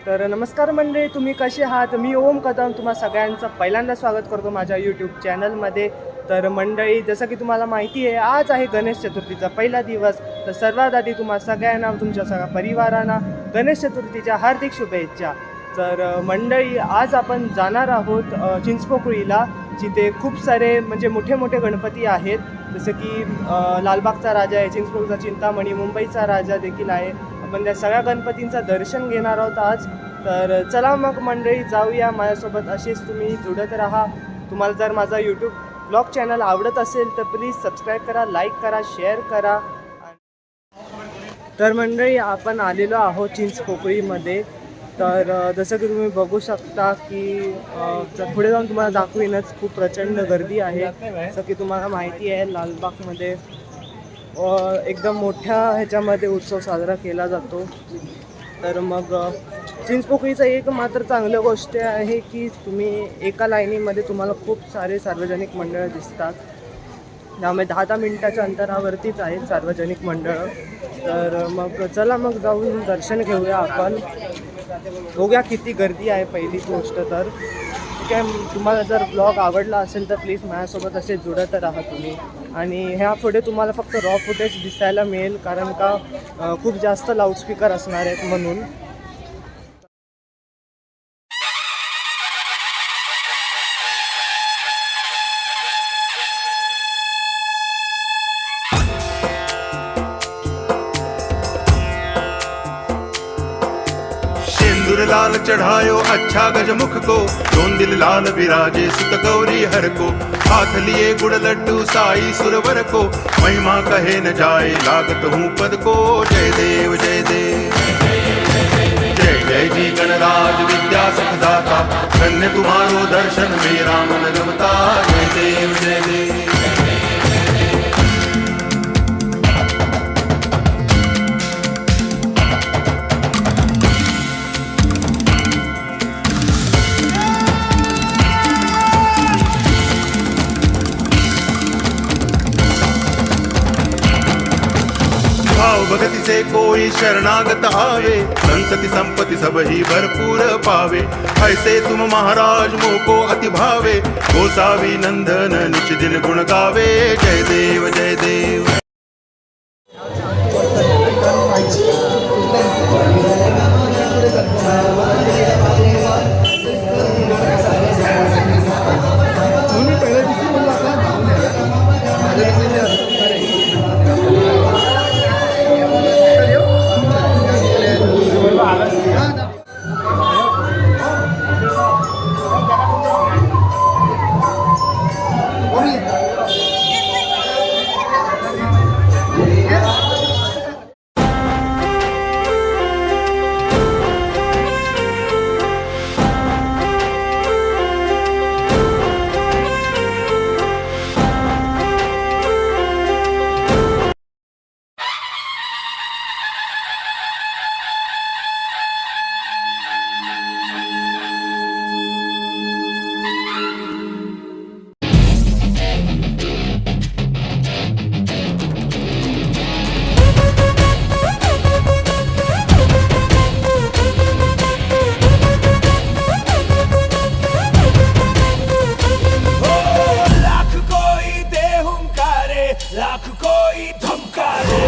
तर नमस्कार मंडळी, तुम्ही कसे आहात? मी ओम कदम तुम्हा सगळ्यांचं पहिल्यांदा स्वागत करतो माझ्या यूट्यूब चॅनलमध्ये. तर मंडळी, जसं की तुम्हाला माहिती आहे, आज आहे गणेश चतुर्थीचा पहिला दिवस. तर सर्वात आधी तुम्हा सगळ्यांना, तुमच्या सगळ्या परिवारांना गणेश चतुर्थीच्या हार्दिक शुभेच्छा. तर मंडळी, आज आपण जाणार आहोत चिंचपोकळीला, जिथे खूप सारे म्हणजे मोठे मोठे गणपती आहेत. जसं की लालबागचा राजा आहे, चिंचपोकळीचा चिंतामणी, मुंबईचा राजा देखील आहे. आपण त्या सगळ्या गणपतींचं दर्शन घेणार आहोत आज. तर चला मग मंडळी, जाऊया माझ्यासोबत. असेच तुम्ही जुडत राहा. तुम्हाला जर माझा यूट्यूब ब्लॉग चॅनल आवडत असेल तर प्लीज सबस्क्राईब करा, लाईक करा, शेअर करा. तर मंडळी, आपण आलेलो आहोत चिंचपोकळीमध्ये. तर जसं की तुम्ही बघू शकता की पुढे जाऊन तुम्हाला दाखवीनच, खूप प्रचंड गर्दी आहे. जसं की तुम्हाला माहिती आहे, लालबागमध्ये एकदम मोठ्या ह्याच्यामध्ये उत्सव साजरा केला जातो. तर मग चिंचपोकळीचं एक मात्र चांगली गोष्ट आहे की तुम्ही एका लाईनीमध्ये तुम्हाला खूप सारे सार्वजनिक मंडळं दिसतात. त्यामुळे 10-10 मिनिटाच्या अंतरावरतीच आहेत सार्वजनिक मंडळं. तर मग चला मग जाऊन दर्शन घेऊया आपण. बघूया किती गर्दी आहे पहिली गोष्ट. तर ठीक आहे, तुम्हाला जर ब्लॉग आवडला असेल तर प्लीज माझ्यासोबत असे जुडत राहा तुम्ही. आणि ह्या पुढे तुम्हाला फक्त रॉ फुटेज दिसायला मिळेल, कारण का खूप जास्त लाऊडस्पीकर असणार आहेत म्हणून. सिंदूर लाल चढ़ायो अच्छा गजमुख को, दोन दिल लाल विराजे सुत गौरी हर को, हाथ लिए गुड़ लड्डू साई सुरवर को, महिमा कहे न जाए लागत हूँ पद को। जय देव जय देव जय जय जी गणराज विद्या सुखदाता, धन्य तुम्हारो दर्शन मेरा मन रमता। जय देव जय देव भाव भगति से कोई शरणागत आवे, संतति संपत्ति सब ही भरपूर पावे। ऐसे तुम महाराज मोको अति भावे, गोसावी नंदन निच दिन गुण गावे। जय देव जय देव लाख कोई धमकारे,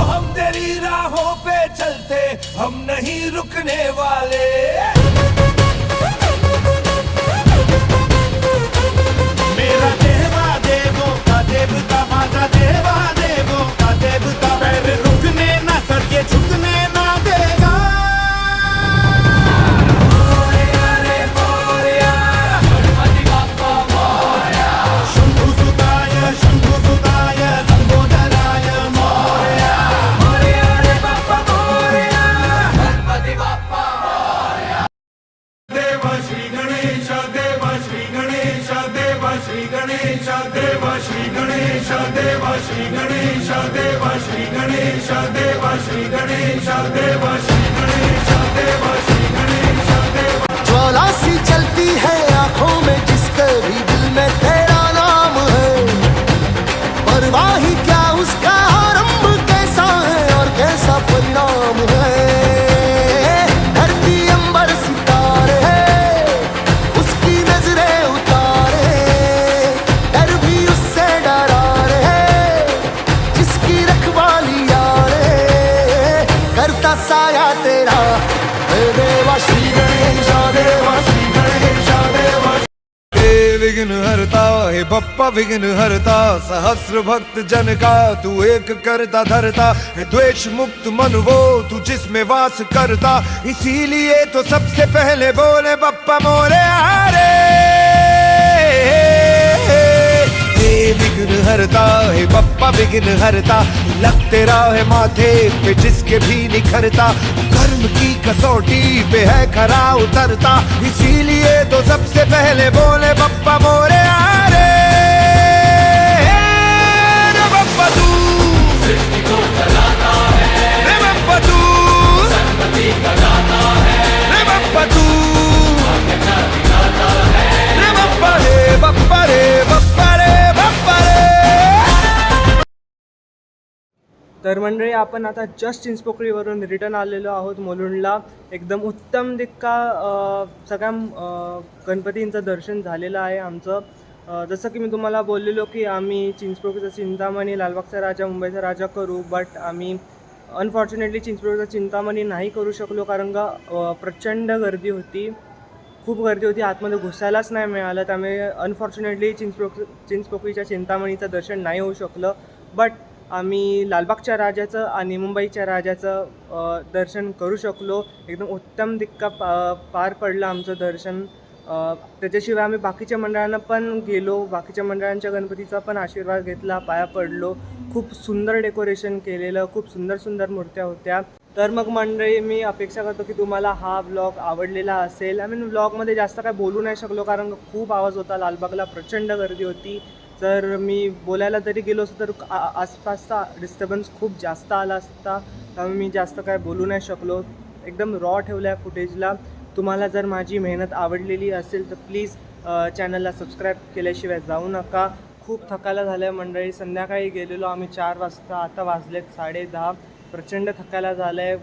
हम तेरी राहों पे चलते, हम नहीं रुकने वाले। मेरा देवा देवों का देवता, माझा देवा देवों का देवता, पैर रुकने ना सर ये झुकने ना देगा। श्री गणेश देवा श्री गणेश देवा श्री गणेश देवा श्री गणेश देवा श्री गणेश देवा श्री गणेश देवा श्री गणेश देवा। ज्वाला सी चलती है आंखों में, जिसके भी दिल में तेरा नाम है, परवाही क्या उसका आरंभ के सा साया तेरा, हे देवा श्री गणेशा, देवा श्री गणेशा, देवा हे विघ्न हरता, हे बप्पा विघ्न हरता, सहस्र भक्त जन का तू एक करता धरता, हे द्वेष मुक्त मन वो तू जिसमें वास करता, इसीलिए तो सबसे पहले बोले बप्पा मोरे आरे। हे विघ्न हरता, हे बप्पा विघ्न हरता, लग तेरा है माथे पे जिसके भी निखरता, कर्म की कसौटी पे है खरा उतरता, इसीलिए तो सबसे पहले बोले बप्पा मोरे आरे। रे बप्पा तू सृष्टि को चलाता है, रे बप्पा तू संपत्ति का दाता है, रे बप्पा तू भाग्य का विधाता है, रे बप्पा रे बप्पा रे बप्पा रे बप्पा रे। तर मंडळी आपण आता जस्ट चिंचपोकळीवरून रिटर्न आलेलो आहोत मुलुंडला. एकदम उत्तम दिक्का सगळ्या गणपतींचं दर्शन झालेलं आहे आमचं. जसं की मी तुम्हाला बोललेलो की आम्ही चिंचपोकळीचा चिंतामणी, लालबागचा राजा, मुंबईचा राजा करू, बट आम्ही अनफॉर्च्युनेटली चिंचपोकळीचा चिंतामणी नाही करू शकलो, कारण का प्रचंड गर्दी होती, खूप गर्दी होती, आतमध्ये घुसायलाच नाही मिळालं. त्यामुळे अनफॉर्च्युनेटली चिंचपोकळीच्या चिंतामणीचं दर्शन नाही होऊ शकलं. बट आम्ही लालबागच्या राजाचं आणि मुंबईच्या राजाचं दर्शन करू शकलो. एकदम उत्तम दिक्का पार पडलं आमचं दर्शन. त्याच्याशिवाय आम्ही बाकीच्या मंडळांना पण गेलो, बाकीच्या मंडळांच्या गणपतीचा पण आशीर्वाद घेतला, पाया पडलो. खूप सुंदर डेकोरेशन केलेलं, खूप सुंदर सुंदर मूर्त्या होत्या. तर मग मंडळी, मी अपेक्षा करतो की तुम्हाला हा व्लॉग आवडलेला असेल. व्लॉगमध्ये जास्त काय बोलू नाही शकलो, कारण खूप आवाज होता, लालबागला प्रचंड गर्दी होती. जर मी बोलायला तरी गेलो असतो तर आसपासचा डिस्टर्बन्स खूप जास्त आला असता, त्यामुळे मी जास्त काय बोलू नाही शकलो. एकदम रॉ ठेवलं आहे फुटेजला. तुम्हाला जर माझी मेहनत आवडलेली असेल तर प्लीज चॅनलला सबस्क्राईब केल्याशिवाय जाऊ नका. खूप थकायला झालं आहे मंडळी. संध्याकाळी गेलेलो आम्ही 4 वाजता, आता वाजलेत 10:30. प्रचंड थकायला झालं आहे.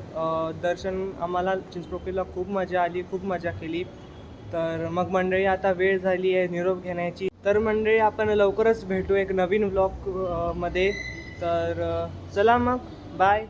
दर्शन आम्हाला चिंचपोकळीला खूप मजा आली, खूप मजा केली. तर मग मंडळी, आता वेळ झाली आहे निरोप घेण्याची. तर मंडळी, आपण लवकरच भेटू एक नवीन व्लॉग मध्ये. तर चला मग, बाय.